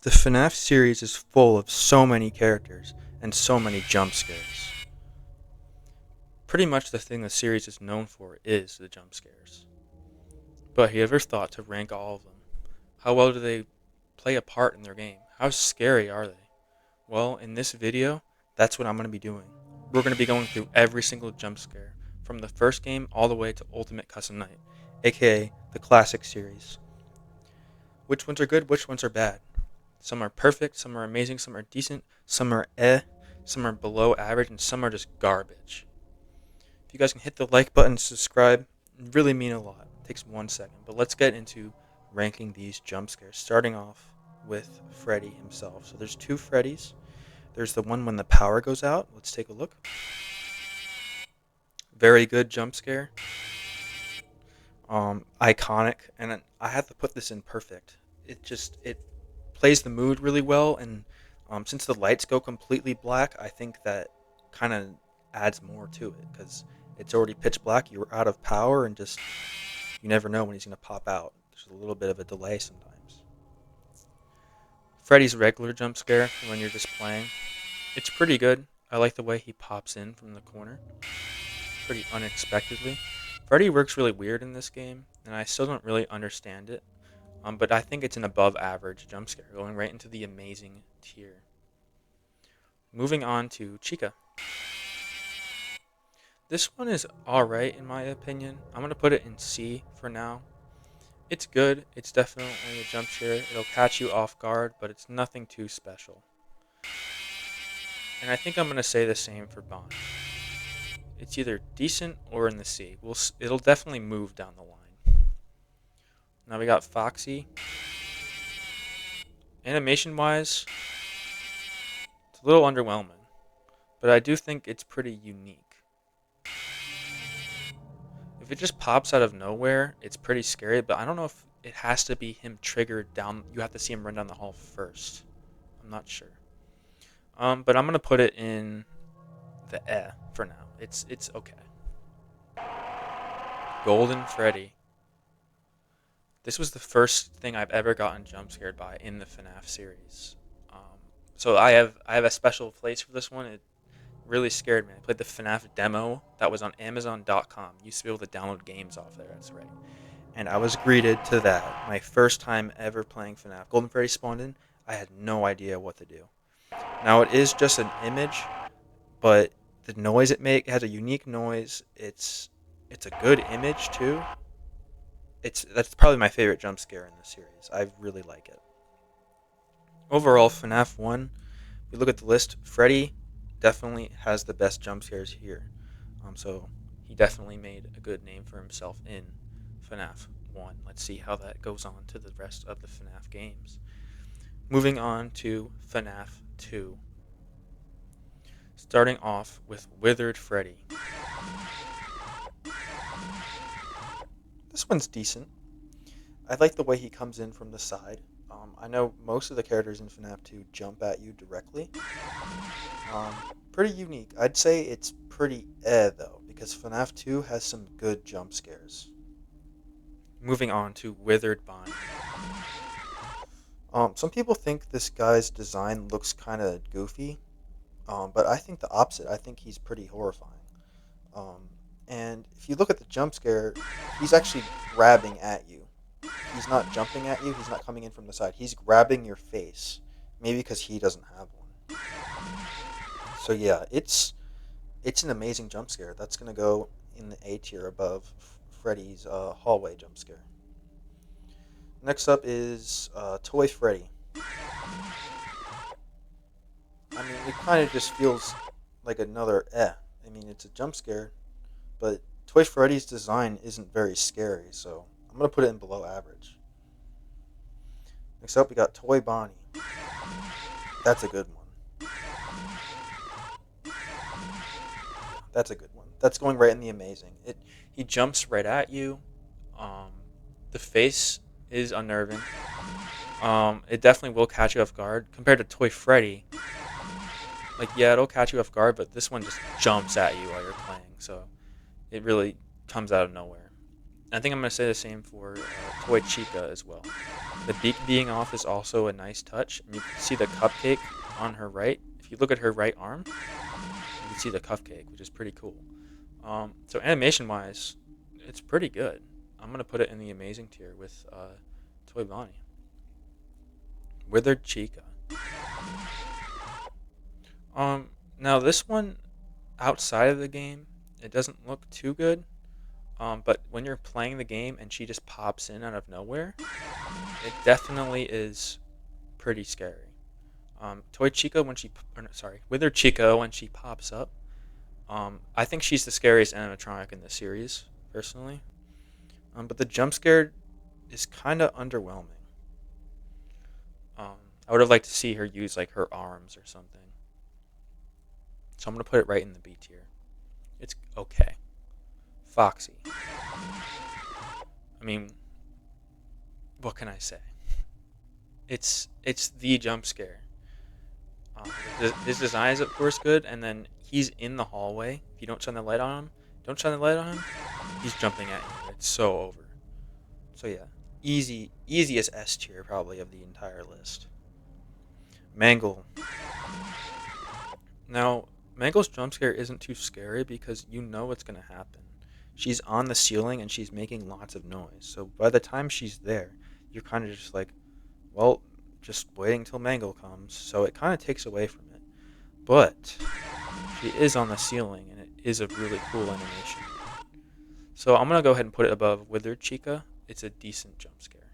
The FNAF series is full of so many characters and so many jump scares. Pretty much the thing the series is known for is the jump scares. But have you ever thought to rank all of them? How well do they play a part in their game? How scary are they? Well, in this video, that's what I'm going to be doing. We're going to be going through every single jump scare, from the first game all the way to Ultimate Custom Night, aka the classic series. Which ones are good, which ones are bad? Some are perfect, some are amazing, some are decent, some are some are below average, and some are just garbage. If you guys can hit the like button and subscribe, it really mean a lot. It takes 1 second. But let's get into ranking these jump scares, starting off with Freddy himself. So there's two Freddys. There's the one when the power goes out. Let's take a look. Very good jump scare. Iconic, and I have to put this in perfect. It plays the mood really well, and since the lights go completely black, I think that kind of adds more to it because it's already pitch black. You're out of power, and just you never know when he's gonna pop out. There's a little bit of a delay sometimes. Freddy's regular jump scare when you're just playing, it's pretty good. I like the way he pops in from the corner, pretty unexpectedly. Freddy works really weird in this game, and I still don't really understand it. But I think it's an above average jump scare, going right into the amazing tier. Moving on to Chica. This one is alright in my opinion. I'm going to put it in C for now. It's good. It's definitely a jump scare. It'll catch you off guard, but it's nothing too special. And I think I'm going to say the same for Bond. It's either decent or in the C. It'll definitely move down the line. Now we got Foxy. Animation-wise, it's a little underwhelming, but I do think it's pretty unique. If it just pops out of nowhere, it's pretty scary, but I don't know if it has to be him triggered down. You have to see him run down the hall first. I'm not sure. But I'm going to put it in the for now. It's okay. Golden Freddy. This was the first thing I've ever gotten jump scared by in the FNAF series. So I have a special place for this one. It really scared me. I played the FNAF demo that was on Amazon.com. You used to be able to download games off there. That's right. And I was greeted to that. My first time ever playing FNAF. Golden Freddy spawned in. I had no idea what to do. Now it is just an image, but the noise it makes has a unique noise. It's a good image too. That's probably my favorite jump scare in the series. I really like it. Overall, FNAF 1, if you look at the list, Freddy definitely has the best jump scares here. So he definitely made a good name for himself in FNAF 1. Let's see how that goes on to the rest of the FNAF games. Moving on to FNAF 2. Starting off with Withered Freddy. This one's decent. I like the way he comes in from the side. I know most of the characters in FNAF 2 jump at you directly. Pretty unique. I'd say it's pretty though, because FNAF 2 has some good jump scares. Moving on to Withered Bonnie. Some people think this guy's design looks kind of goofy, but I think the opposite. I think he's pretty horrifying. And if you look at the jump scare, he's actually grabbing at you. He's not jumping at you. He's not coming in from the side. He's grabbing your face. Maybe because he doesn't have one. So yeah, it's an amazing jump scare. That's going to go in the A tier above Freddy's hallway jump scare. Next up is Toy Freddy. I mean, it kind of just feels like another I mean, it's a jump scare, but Toy Freddy's design isn't very scary, so I'm going to put it in below average. Next up, we got Toy Bonnie. That's a good one. That's a good one. That's going right in the amazing. He jumps right at you. The face is unnerving. It definitely will catch you off guard. Compared to Toy Freddy, like, yeah, it'll catch you off guard, but this one just jumps at you while you're playing, so it really comes out of nowhere. I think I'm gonna say the same for Toy Chica as well. The beak being off is also a nice touch. And you can see the cupcake on her right. If you look at her right arm, you can see the cupcake, which is pretty cool. So animation-wise, it's pretty good. I'm gonna put it in the amazing tier with Toy Bonnie. Withered Chica. Um, Now this one outside of the game, it doesn't look too good. But when you're playing the game and she just pops in out of nowhere, it definitely is pretty scary. Toy Chica when she, or no, sorry, Withered Chica when she pops up. I think she's the scariest animatronic in the series, personally. But the jump scare is kind of underwhelming. Um, I would have liked to see her use like her arms or something. So I'm gonna put it right in the B tier. It's okay. Foxy. I mean, what can I say? It's the jump scare. His design is of course good, and then he's in the hallway. If you don't shine the light on him, he's jumping at you. It's so over. So yeah, easiest S tier probably of the entire list. Mangle. Now, Mangle's jump scare isn't too scary because you know what's gonna happen. She's on the ceiling and she's making lots of noise. So by the time she's there, you're kind of just like, well, just waiting till Mangle comes. So it kind of takes away from it. But she is on the ceiling and it is a really cool animation. So I'm gonna go ahead and put it above Withered Chica. It's a decent jump scare.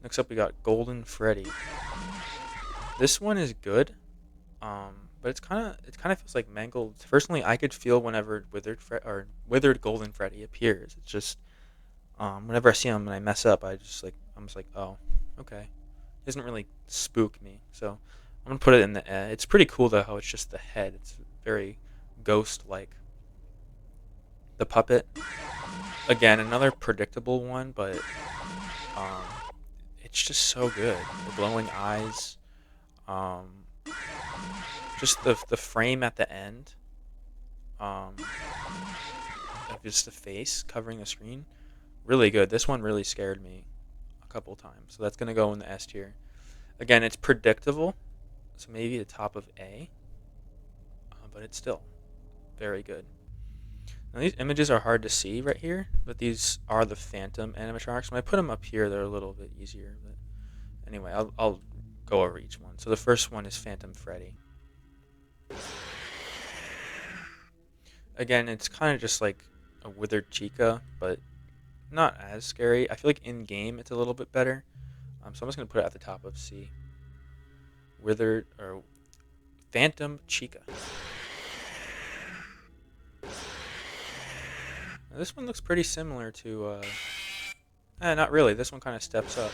Next up, we got Golden Freddy. This one is good, but it kind of feels like Mangle. Personally, I could feel whenever Withered Golden Freddy appears. It's just whenever I see him and I mess up, I'm just like, oh, okay. It doesn't really spook me. So I'm gonna put it in the. It's pretty cool though how it's just the head. It's very ghost-like. The puppet, again, another predictable one, but um, it's just so good. The glowing eyes, um, just the frame at the end, um, of just the face covering the screen, really good. This one really scared me a couple times, so that's gonna go in the S tier. Again, it's predictable, so maybe the top of A, but it's still very good. Now these images are hard to see right here, but these are the Phantom animatronics. When I put them up here, they're a little bit easier. But anyway, I'll go over each one. So the first one is Phantom Freddy. Again, it's kind of just like a Withered Chica, but not as scary. I feel like in game it's a little bit better. So I'm just gonna put it at the top of C. Withered or Phantom Chica. Now, this one looks pretty similar to. Not really. This one kind of steps up.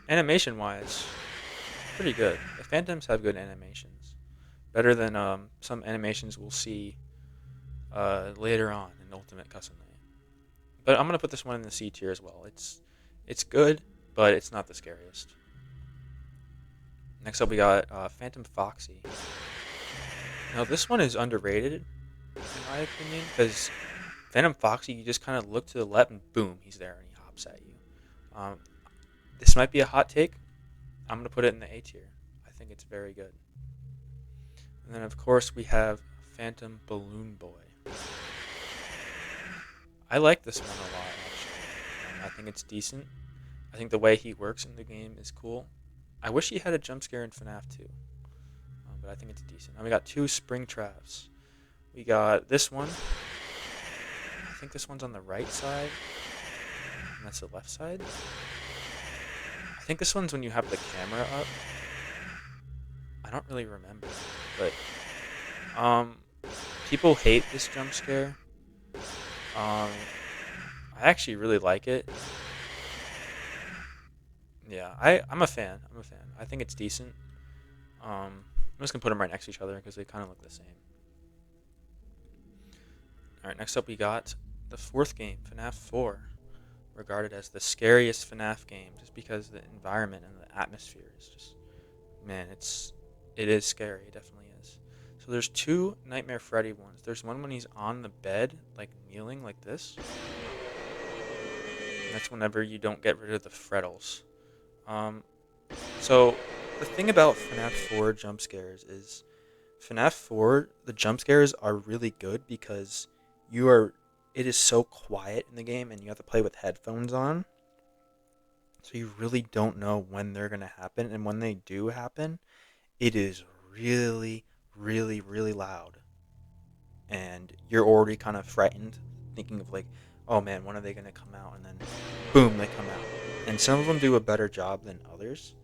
Animation wise, pretty good. The Phantoms have good animations. Better than some animations we'll see later on in Ultimate Custom Night. But I'm gonna put this one in the C tier as well. It's good, but it's not the scariest. Next up, we got Phantom Foxy. Now this one is underrated, in my opinion, because Phantom Foxy, you just kind of look to the left and boom, he's there and he hops at you. Um, this might be a hot take. I'm gonna put it in the A tier. I think it's very good. And then of course we have Phantom Balloon Boy. I like this one a lot actually. I think it's decent. I think the way he works in the game is cool. I wish he had a jump scare in FNAF 2, but I think it's decent. And we got two Spring Traps. We got this one. I think this one's on the right side, and that's the left side. I think this one's when you have the camera up. I don't really remember, but people hate this jump scare. I actually really like it. Yeah, I'm a fan. I think it's decent. I'm just gonna put them right next to each other because they kind of look the same. All right, next up we got the fourth game, FNAF 4, regarded as the scariest FNAF game just because the environment and the atmosphere is just, man, it is scary. It definitely is. So there's two Nightmare Freddy ones. There's one when he's on the bed, like kneeling like this, That's whenever you don't get rid of the frettles. Um, so the thing about FNAF 4 jump scares is FNAF 4, the jump scares are really good because you are it is so quiet in the game and you have to play with headphones on. So you really don't know when they're going to happen, and when they do happen, it is really really loud. And you're already kind of frightened thinking of like, "Oh man, when are they going to come out?" And then boom, they come out. And some of them do a better job than others.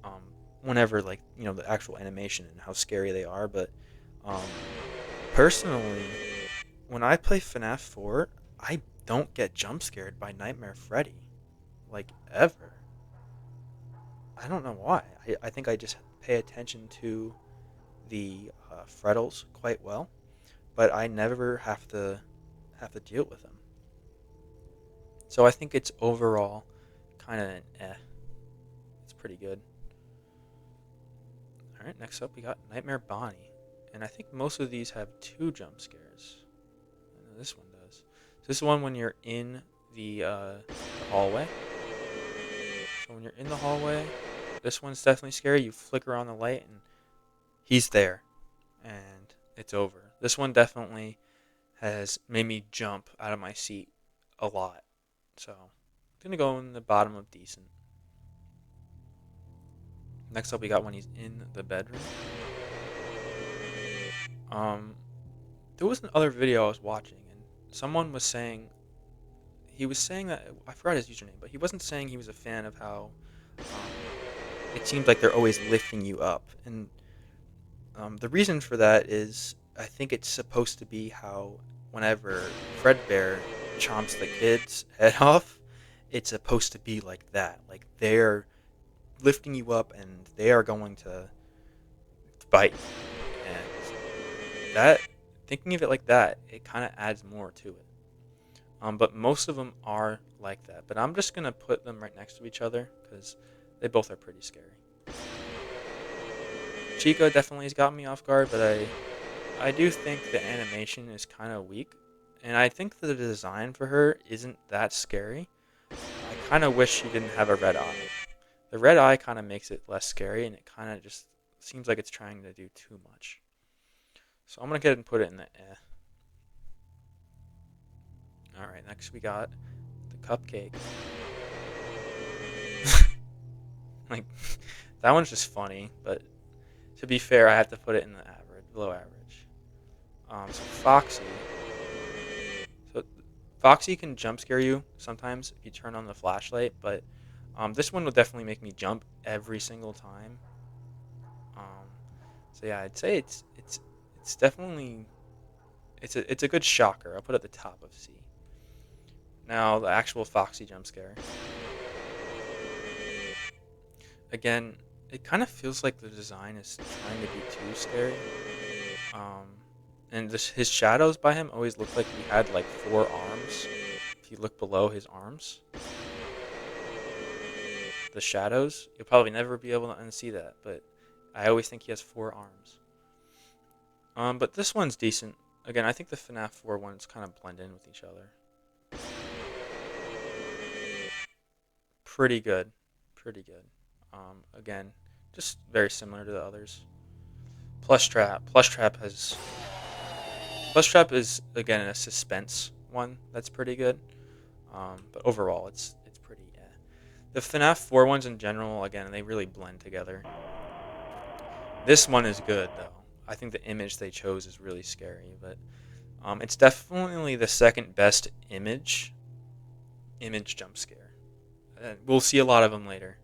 Um, whenever like the actual animation and how scary they are. But um, personally, when I play FNAF 4, I don't get jump scared by Nightmare Freddy, like ever. I don't know why. I think I just pay attention to the frettles quite well, but I never have to deal with them. So I think it's overall kind of an eh. It's pretty good. All right, next up we got Nightmare Bonnie, and I think most of these have 2 jump scares. I know this one does. So this one when you're in the hallway. So when you're in the hallway, this one's definitely scary. You flicker on the light and he's there, and it's over. This one definitely has made me jump out of my seat a lot. So I'm gonna go in the bottom of decent. Next up, we got when he's in the bedroom. Um, there was another video I was watching, and someone was saying he was saying that I forgot his username, but he wasn't saying he was a fan of how it seems like they're always lifting you up, and the reason for that is I think it's supposed to be how whenever Fredbear chomps the kid's head off, it's supposed to be like that. Like they're lifting you up and they are going to bite. And that, thinking of it like that, it kind of adds more to it. But most of them are like that. But I'm just going to put them right next to each other because they both are pretty scary. Chica definitely has got me off guard, but I do think the animation is kind of weak, and I think the design for her isn't that scary. I kind of wish she didn't have a red eye. The red eye kind of makes it less scary, and it kind of just seems like it's trying to do too much. So I'm gonna go ahead and put it in the eh. All right, next we got the cupcake. Like that one's just funny, but to be fair, I have to put it in the average, below average. So Foxy. So Foxy can jump scare you sometimes if you turn on the flashlight, but this one will definitely make me jump every single time. Um, so yeah, I'd say it's definitely it's a good shocker. I'll put it at the top of C. Now the actual Foxy jump scare. Again, it kind of feels like the design is trying to be too scary. Um, and his shadows by him always look like he had like 4 arms. If you look below his arms, the shadows, you'll probably never be able to unsee that. But I always think he has 4 arms. But this one's decent. Again, I think the FNAF 4 ones kind of blend in with each other. Pretty good. Pretty good. Again, just very similar to the others. Plush Trap. Plush Trap is again a suspense one that's pretty good. But overall, it's pretty. Yeah. The FNAF 4 ones in general, again, they really blend together. This one is good though. I think the image they chose is really scary, but it's definitely the second best image jump scare. We'll see a lot of them later.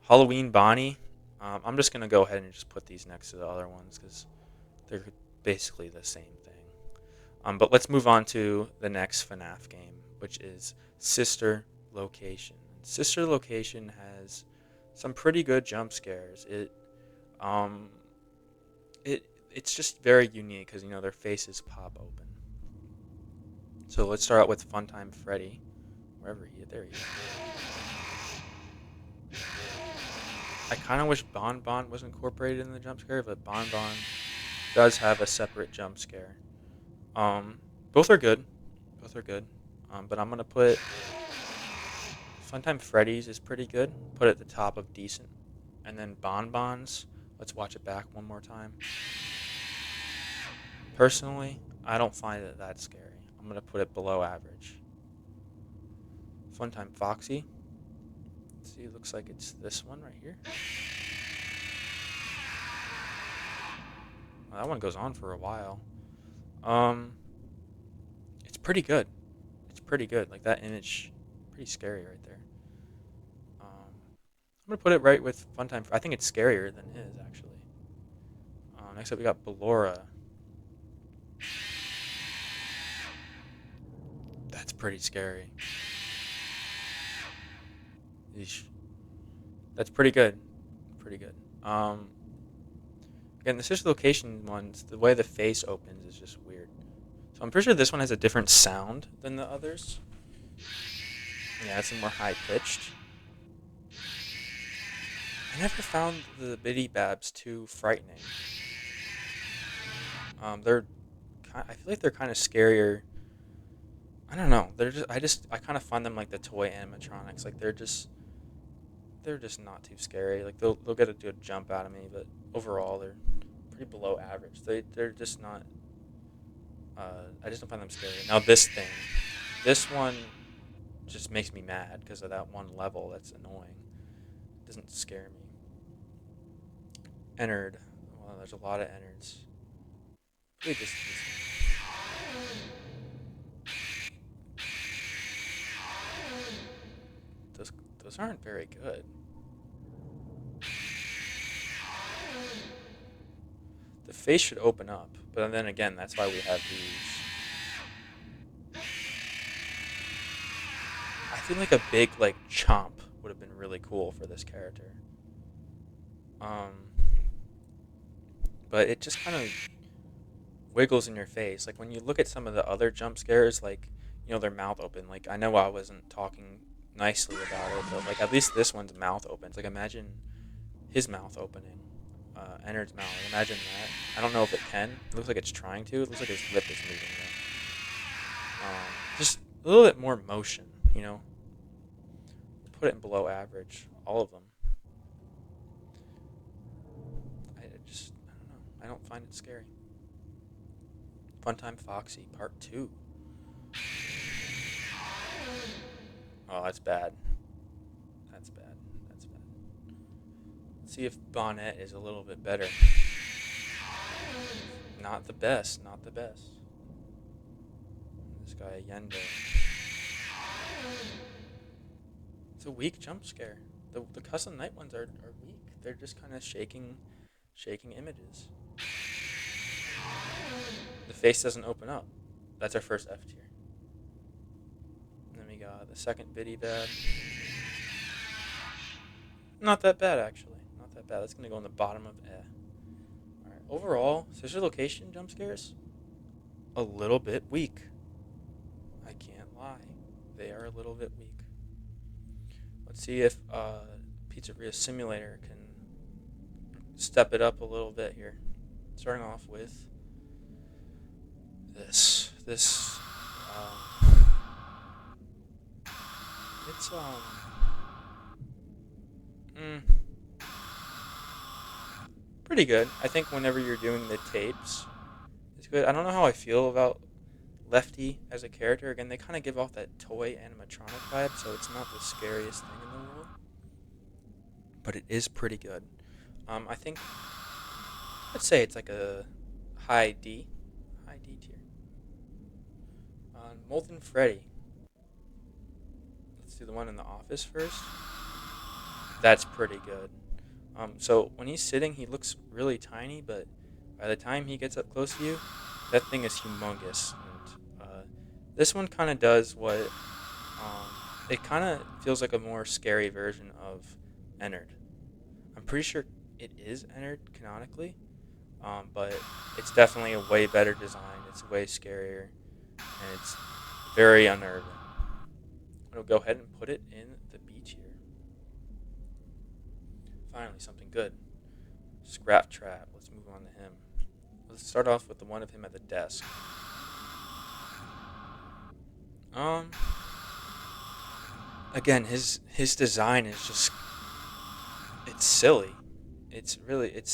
Halloween Bonnie. I'm just gonna go ahead and just put these next to the other ones because they're basically the same thing. But let's move on to the next FNAF game, which is Sister Location. Sister Location has some pretty good jump scares. Um, it's just very unique because their faces pop open. So let's start out with Funtime Freddy, wherever he is. There he is. I kind of wish Bon Bon was incorporated in the jump scare, but Bon Bon does have a separate jump scare. Both are good. Both are good. But I'm gonna put Funtime Freddy's is pretty good. Put it at the top of decent. And then Bonbons. Let's watch it back one more time. Personally, I don't find it that scary. I'm going to put it below average. Funtime Foxy. Let's see, it looks like it's this one right here. Well, that one goes on for a while. It's pretty good. It's pretty good. Like that image, pretty scary right there. I'm gonna put it right with Funtime. I think it's scarier than his actually. Next up, we got Ballora. That's pretty scary. Eesh. That's pretty good. Pretty good. Again, the sister location ones, the way the face opens is just weird. So I'm pretty sure this one has a different sound than the others. Yeah, it's more high pitched. I never found the Biddy Babs too frightening. I feel like they're kind of scarier. I don't know. I kind of find them like the toy animatronics. Like they're just not too scary. Like they'll get a good jump out of me, but overall they're pretty below average. They're just not. I just don't find them scary. Now this one just makes me mad because of that one level. That's annoying. It doesn't scare me. Ennard. Well, there's a lot of Ennards. Maybe this those those aren't very good. The face should open up, but then again, that's why we have these. I feel like a big like chomp would have been really cool for this character. But it just kind of wiggles in your face. Like when you look at some of the other jump scares, like their mouth open. Like I know I wasn't talking nicely about it, but like at least this one's mouth opens. Like imagine his mouth opening, Ennard's mouth. Like, imagine that. I don't know if it can. It looks like it's trying to. It looks like his lip is moving though. Just a little bit more motion, Put it in below average. All of them. I don't know. I don't find it scary. Funtime Foxy Part 2. Oh, that's bad. That's bad. That's bad. Let's see if Bonnet is a little bit better. Not the best. Not the best. This guy, Yendo. It's a weak jump scare. The custom night ones are weak. They're just kind of shaking images. The face doesn't open up. That's our first F tier. And then we got the second Biddy Bad. Not that bad, actually. Not that bad. That's going to go in the bottom of Eh. Alright, overall, sister location jump scares, a little bit weak. I can't lie. They are a little bit weak. Let's see if Pizzeria Simulator can step it up a little bit here. Starting off with this. It's pretty good. I think whenever you're doing the tapes, it's good. I don't know how I feel about Lefty as a character. Again, they kind of give off that toy animatronic vibe, so it's not the scariest thing in the world. But it is pretty good. I think, let's say it's like a high D tier. Molten Freddy. Let's do the one in the office first. That's pretty good. So when he's sitting, he looks really tiny, but by the time he gets up close to you, that thing is humongous. And this one kind of does what it kind of feels like a more scary version of Ennard. I'm pretty sure it is Ennard canonically, but it's definitely a way better design. It's way scarier, and it's very unnerving. I'm going to go ahead and put it in the B tier. Finally, something good. Scrap Trap. Let's move on to him. Let's start off with the one of him at the desk. again, his design is just it's silly. It's silly. It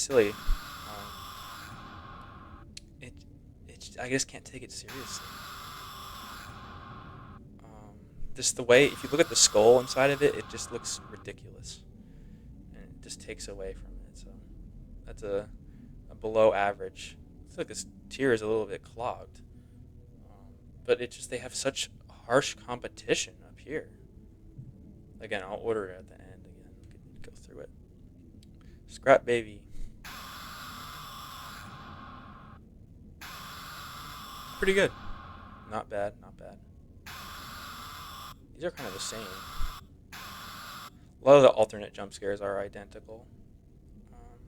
I just can't take it seriously. Um, just the way if you look at the skull inside of it, it just looks ridiculous, and it just takes away from it. So that's a below average. I feel like this tier is a little bit clogged, um, but it just they have such harsh competition up here. Again, I'll order it at the end. Again, we can go through it. Scrap Baby, pretty good. Not bad, not bad. These are kind of the same. A lot of the alternate jump scares are identical. Um,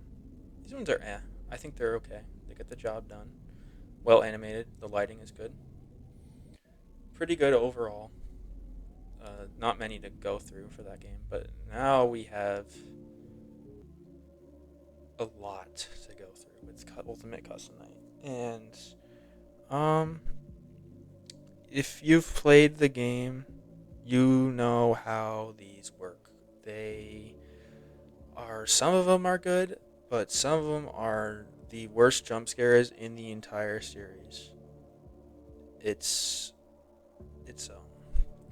these ones are eh. I think they're okay. They get the job done. Well animated. The lighting is good. Pretty good overall. Not many to go through for that game, but now we have a lot to go through with Ultimate Custom Night. And um, if you've played the game, you know how these work. They are some of them are good, but some of them are the worst jump scares in the entire series. It's it's um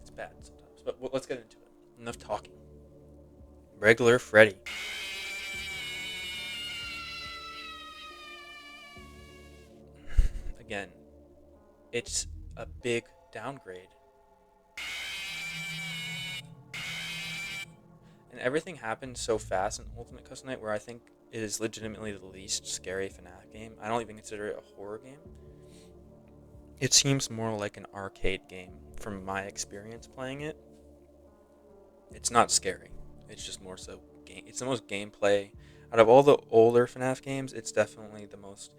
it's bad sometimes. But let's get into it. Enough talking. Regular Freddy. Again, it's a big downgrade. And everything happened so fast in Ultimate Custom Night where I think it is legitimately the least scary FNAF game. I don't even consider it a horror game. It seems more like an arcade game from my experience playing it. It's not scary. It's just more so game. It's the most gameplay out of all the older FNAF games. It's definitely the most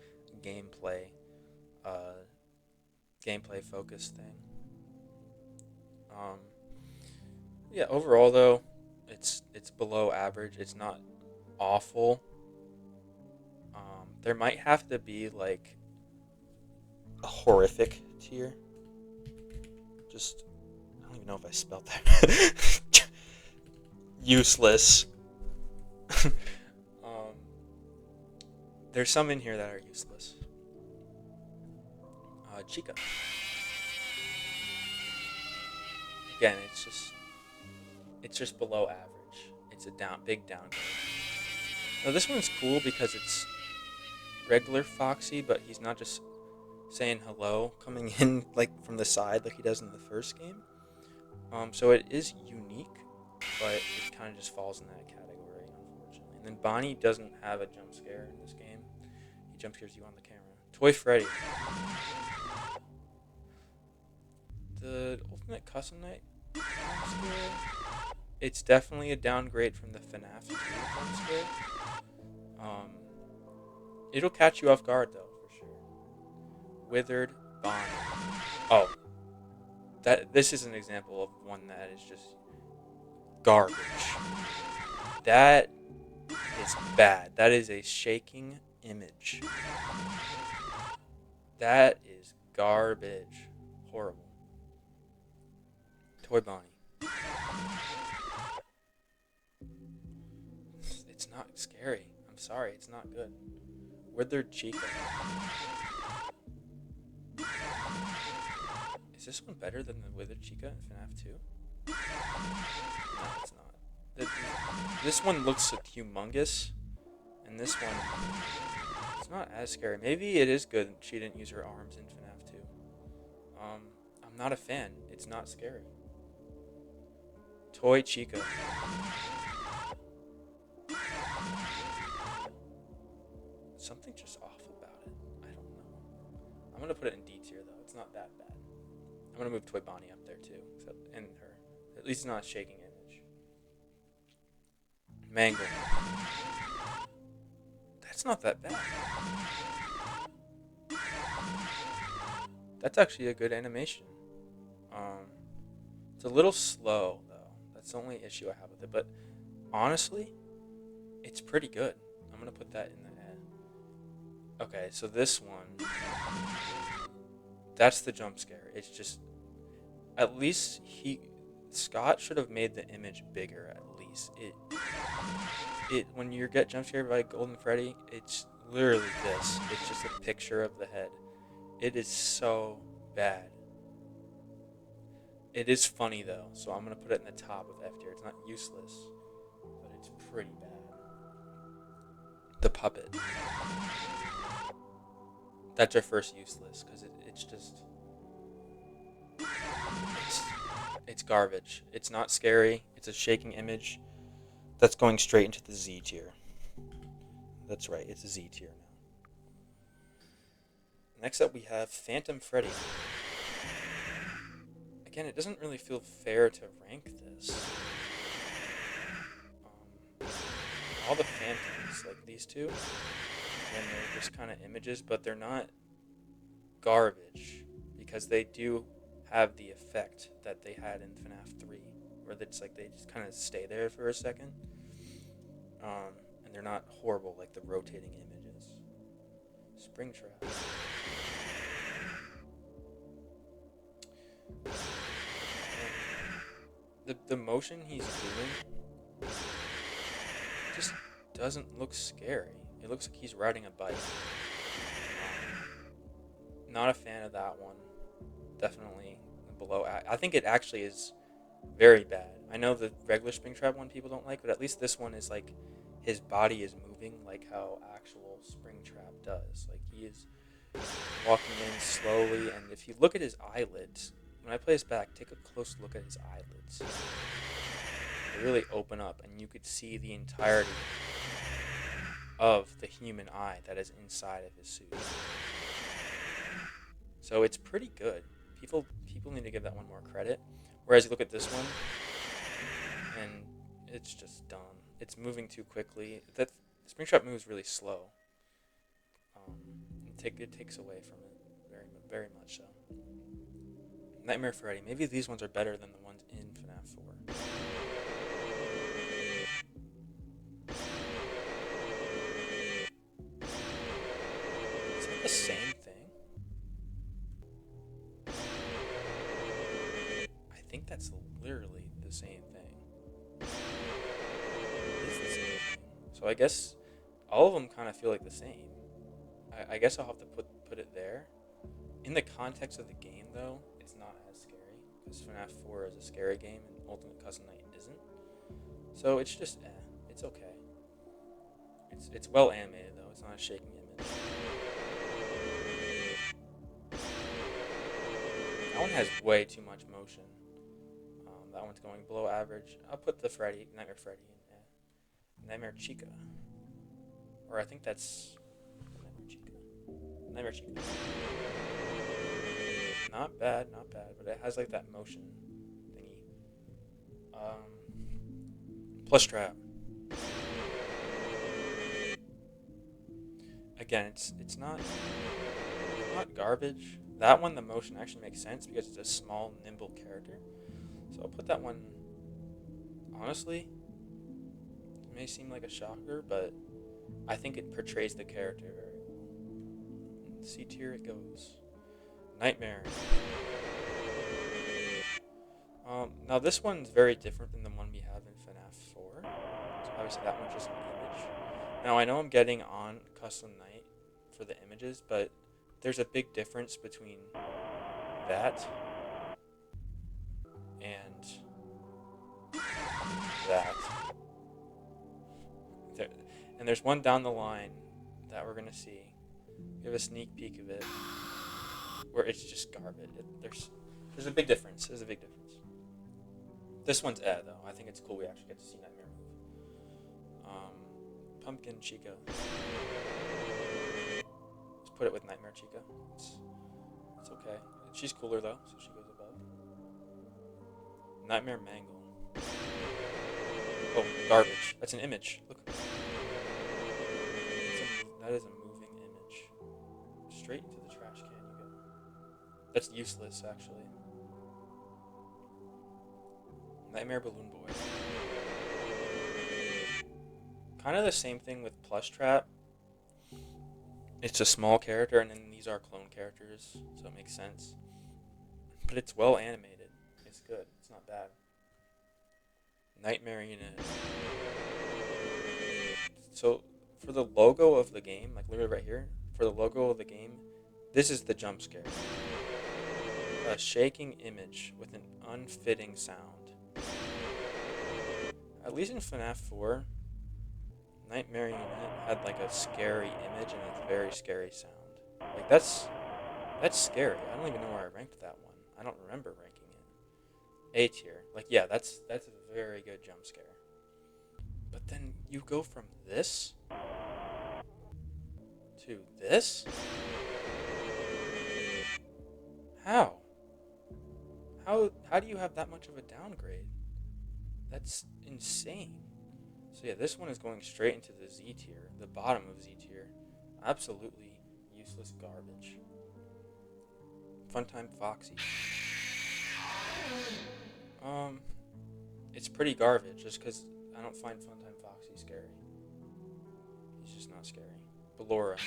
gameplay, uh, gameplay focused thing. Um, yeah. Overall, though, it's below average. It's not awful. There might have to be like a horrific tier. Just I don't even know if I spelled that. Useless. um, there's some in here that are useless. Chica. Again, it's just below average. It's a big downgrade. Now this one's cool because it's regular Foxy, but he's not just saying hello coming in like from the side like he does in the first game. So it is unique, but it kind of just falls in that category, unfortunately. And then Bonnie doesn't have a jump scare in this game. He jump scares you on the camera. Toy Freddy. The Ultimate Custom Night jump scare, it's definitely a downgrade from the FNAF 2 jump scare. It'll catch you off guard though, for sure. Withered Bonnie. Oh, this is an example of one that is just garbage. That is bad. That is a shaking image. That is garbage. Horrible. Toy Bonnie. It's not scary. I'm sorry, it's not good. Withered Chica. Is this one better than the Withered Chica in FNAF 2? No, it's not. This one looks humongous, and this one it's not as scary. Maybe it is good she didn't use her arms in FNAF 2. I'm not a fan. It's not scary. Toy Chica. Something just off about it. I don't know. I'm gonna put it in D tier though. It's not that bad. I'm gonna move Toy Bonnie up there too, except in her. At least it's not a shaking image. Mangle. That's not that bad. That's actually a good animation. It's a little slow though. That's the only issue I have with it. But honestly, it's pretty good. I'm gonna put that in the end. Okay, so this one, that's the jump scare. It's just at least Scott should have made the image bigger at least. It when you get jump scared by Golden Freddy, it's literally this. It's just a picture of the head. It is so bad. It is funny though, so I'm gonna put it in the top of F tier. It's not useless, but it's pretty bad. The puppet. That's our first useless because it's just it's, it's garbage. It's not scary. It's a shaking image. That's going straight into the Z tier. That's right. It's a Z tier now. Next up, we have Phantom Freddy. Again, it doesn't really feel fair to rank this. All the Phantoms, like these two, and they're just kind of images, but they're not garbage because they do have the effect that they had in FNAF 3, where it's like they just kind of stay there for a second, and they're not horrible like the rotating images. Springtrap. The motion he's doing just doesn't look scary. It looks like he's riding a bike. Not a fan of that one. Definitely below. I think it actually is very bad. I know the regular Springtrap one people don't like, but at least this one is like his body is moving like how actual Springtrap does. Like he is walking in slowly, and if you look at his eyelids, when I play this back, take a close look at his eyelids. They really open up, and you could see the entirety of the human eye that is inside of his suit. So it's pretty good. People need to give that one more credit. Whereas you look at this one, and it's just dumb. It's moving too quickly. That Springtrap moves really slow. It takes away from it very much so. Nightmare Freddy. Maybe these ones are better than the ones in FNAF 4. Is it the same thing? I think that's literally the same thing. It is the same thing. So I guess all of them kind of feel like the same. I guess I'll have to put it there. In the context of the game, though, it's not as scary because FNAF 4 is a scary game and Ultimate Custom Night isn't. So it's just it's okay. It's well animated though. It's not a shaking image. That one has way too much motion. That one's going below average. I'll put the Nightmare Freddy in Nightmare Chica. Or I think that's Nightmare Chica. Not bad, but it has like that motion thingy. Plus Trap. Again, it's not garbage. That one, the motion actually makes sense because it's a small, nimble character. So I'll put that one. Honestly, it may seem like a shocker, but I think it portrays the character very well. C tier it goes. Nightmare. Now this one's very different than the one we have in FNAF 4. So obviously that one's just an image. Now I know I'm getting on Custom Night for the images, but there's a big difference between that and that. And there's one down the line that we're gonna see. We have a sneak peek of it, where it's just garbage. There's a big difference. This one's though. I think it's cool we actually get to see Nightmare move. Pumpkin Chica. Let's put it with Nightmare Chica. It's okay. She's cooler though, so she goes above. Nightmare Mangle. Oh, garbage. That's an image. Look. That is a moving image. Straight into the trash can you go. That's useless, actually. Nightmare Balloon Boy. Kind of the same thing with Plush Trap. It's a small character, and then these are clone characters, so it makes sense. But it's well animated. It's good. It's not bad. Night Marionette. So for the logo of the game, like literally right here, for the logo of the game, this is the jump scare. A shaking image with an unfitting sound. At least in FNAF 4, Night Marionette had like a scary image and a very scary sound. Like that's scary. I don't even know where I ranked that one. I don't remember ranking it. A tier. Like yeah, that's a very good jump scare. But then you go from this to this? How? How do you have that much of a downgrade? That's insane. So yeah, this one is going straight into the Z tier, the bottom of Z tier. Absolutely useless garbage. Funtime Foxy. It's pretty garbage just because I don't find Funtime Foxy scary. He's just not scary. Ballora.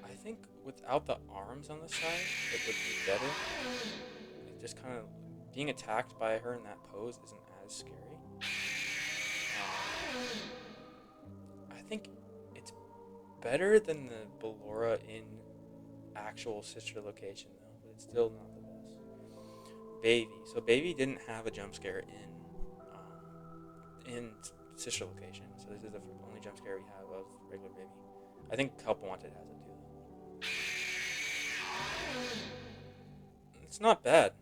I think without the arms on the side, it would be better. It just kind of being attacked by her in that pose isn't as scary. I think it's better than the Ballora in actual sister location though, but it's still not the best. Baby. So Baby didn't have a jump scare in sister location, so this is the only jump scare we have of regular Baby. I think Help Wanted has it too. It's not bad.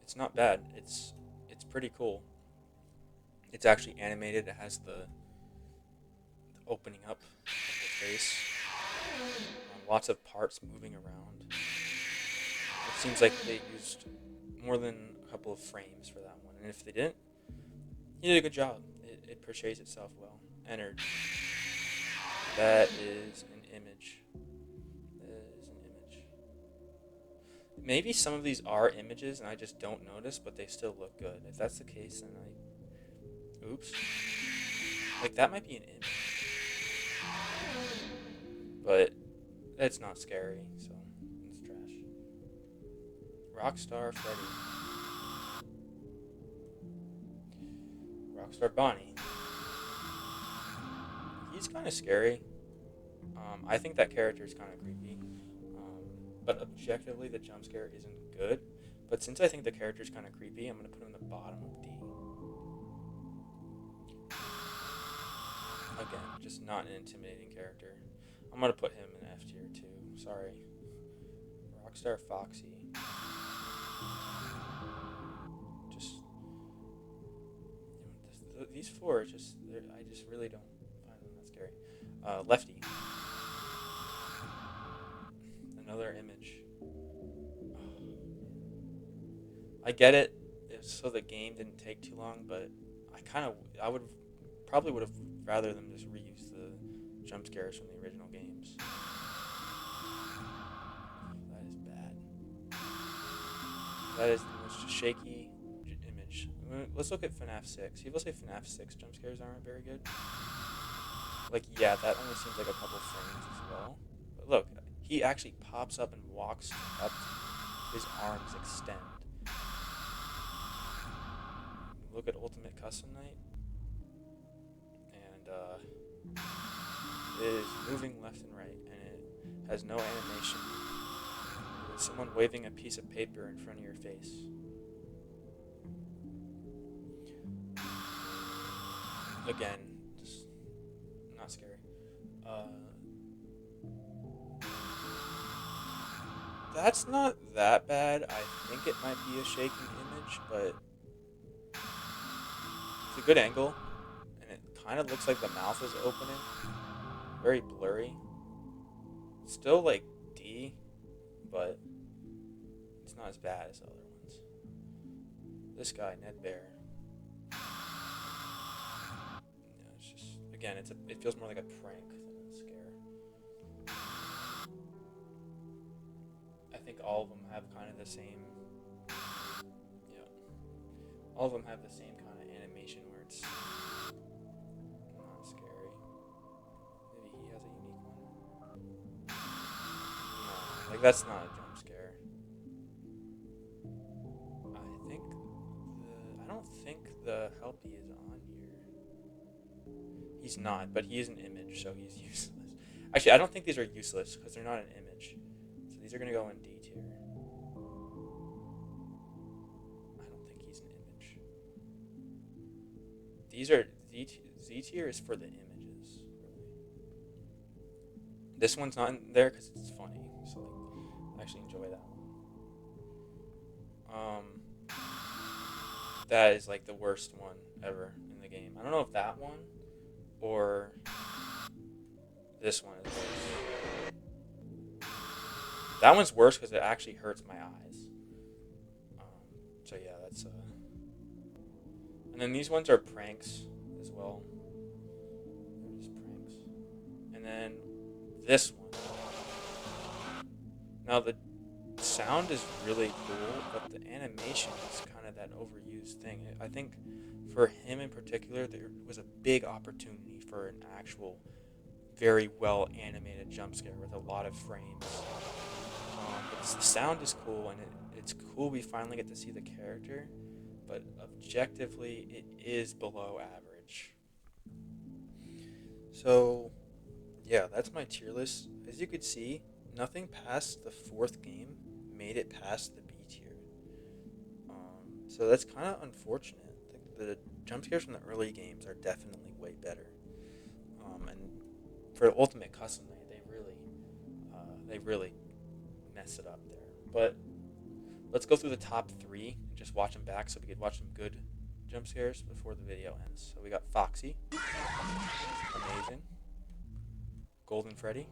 It's not bad. It's pretty cool. It's actually animated. It has the opening up of the face. Lots of parts moving around. It seems like they used more than a couple of frames for that one, and if they didn't, he did a good job. It portrays itself well. Energy. That is an image. That is an image. Maybe some of these are images and I just don't notice, but they still look good. If that's the case, then oops. Like, that might be an image. But it's not scary, so it's trash. Rockstar Freddy. Rockstar Bonnie. He's kind of scary. I think that character is kind of creepy. But objectively, the jump scare isn't good. But since I think the character is kind of creepy, I'm going to put him in the bottom of D. Again, just not an intimidating character. I'm going to put him in F tier too. Sorry. Rockstar Foxy. Just... these four are just... I just really don't find them that scary. Lefty. Another image. I get it, so the game didn't take too long, but I would have rather them just reuse the jump scares from the original games. That is bad. That is the most shaky image. Let's look at FNAF 6. People say FNAF 6 jump scares aren't very good. Like, yeah, that only seems like a couple frames as well. But look, he actually pops up and walks up. His arms extend. Look at Ultimate Custom Night. And it is moving left and right, and it has no animation. It is someone waving a piece of paper in front of your face. Again, just not scary. That's not that bad. I think it might be a shaking image, but it's a good angle, and it kind of looks like the mouth is opening. Very blurry. Still like D, but it's not as bad as the other ones. This guy, Ned Bear. Yeah, it's just, again, it feels more like a prank than a scare. I think all of them have kind of the same. Yeah, all of them have the same kind of animation where it's not scary. Maybe he has a unique one. No, like that's not a jump scare. I don't think the helpy is on here. He's not, but he is an image, so he's useless. Actually, I don't think these are useless because they're not an image. So these are gonna go in D tier. I don't think he's an image. These are Z tier is for the images. Really. This one's not in there because it's funny. So like, I actually enjoy that one. That is like the worst one ever in the game. I don't know if that one or this one is worse. That one's worse because it actually hurts my eyes. So yeah, that's and then these ones are pranks as well. They're just pranks. And then this one. Now the sound is really cool, but the animation is kind of that overused thing. I think for him in particular, there was a big opportunity for an actual, very well animated jump scare with a lot of frames. But the sound is cool, and it's cool we finally get to see the character, but objectively, it is below average. So, yeah, that's my tier list. As you could see, nothing past the fourth game made it past the B tier. So that's kind of unfortunate. The jump scares from the early games are definitely way better. And for Ultimate Custom Night, they really mess it up there. But let's go through the top three and just watch them back so we could watch some good jump scares before the video ends. So we got Foxy, amazing. Golden Freddy,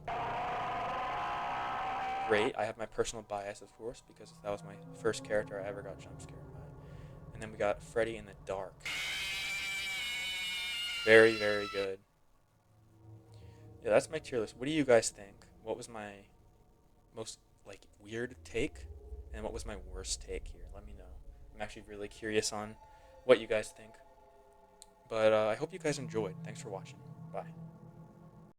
great. I have my personal bias, of course, because that was my first character I ever got jump scared by. And then we got Freddy in the Dark. Very, very good. Yeah, that's my tier list. What do you guys think? What was my most like weird take, and what was my worst take here? Let me know. I'm actually really curious on what you guys think. But I hope you guys enjoyed. Thanks for watching. Bye.